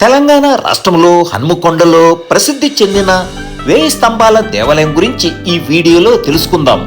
తెలంగాణ రాష్ట్రంలో హన్మకొండలో ప్రసిద్ధి చెందిన 1000 స్తంభాల దేవాలయం గురించి ఈ వీడియోలో తెలుసుకుందాం.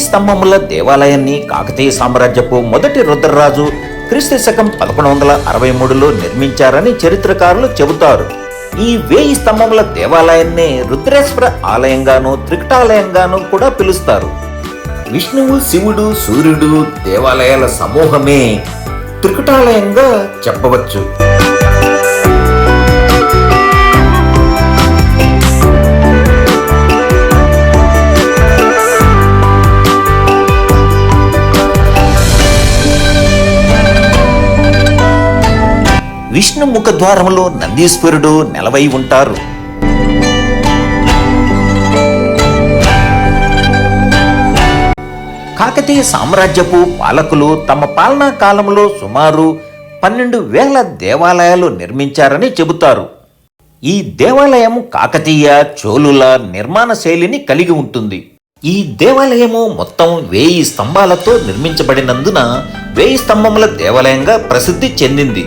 స్తంభముల దేవాలయాన్ని కాకతీయ సామ్రాజ్యపు మొదటి రుద్రరాజు క్రీస్తు శకం 1163లో నిర్మించారని చరిత్రకారులు చెబుతారు. ఈ 1000 స్తంభముల దేవాలయాన్ని రుద్రేశ్వర ఆలయంగాను త్రికటాలయంగాను కూడా పిలుస్తారు. విష్ణువు, శివుడు, సూర్యుడు దేవాలయాల సమూహమే త్రికటాలయంగా చెప్పవచ్చు. విష్ణు ముఖద్వారములో నందీశ్వరుడు నెలవై ఉంటారు. కాకతీయ సామ్రాజ్యపు పాలకులు తమ పాలనా కాలంలో సుమారు 12,000 దేవాలయాలు నిర్మించారని చెబుతారు. ఈ దేవాలయం కాకతీయ, చోళుల నిర్మాణ శైలిని కలిగి ఉంటుంది. ఈ దేవాలయము మొత్తం 1000 స్తంభాలతో నిర్మించబడినందున 1000 స్తంభముల దేవాలయంగా ప్రసిద్ధి చెందింది.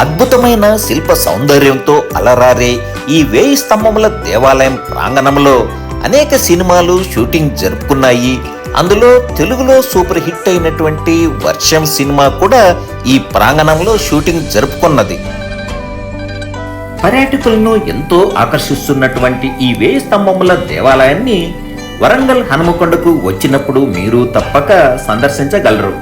అద్భుతమైన శిల్ప సౌందర్యంతో అలరారే ఈ 1000 స్తంభముల దేవాలయం ప్రాంగణంలో అనేక సినిమాలు షూటింగ్ జరుపుకున్నాయి. అందులో తెలుగులో సూపర్ హిట్ అయినటువంటి వర్షం సినిమా కూడా ఈ ప్రాంగణంలో షూటింగ్ జరుపుకున్నది. పర్యాటకులను ఎంతో ఆకర్షిస్తున్నటువంటి ఈ 1000 స్తంభముల దేవాలయాన్ని వరంగల్ హనుమకొండకు వచ్చినప్పుడు మీరు తప్పక సందర్శించగలరు.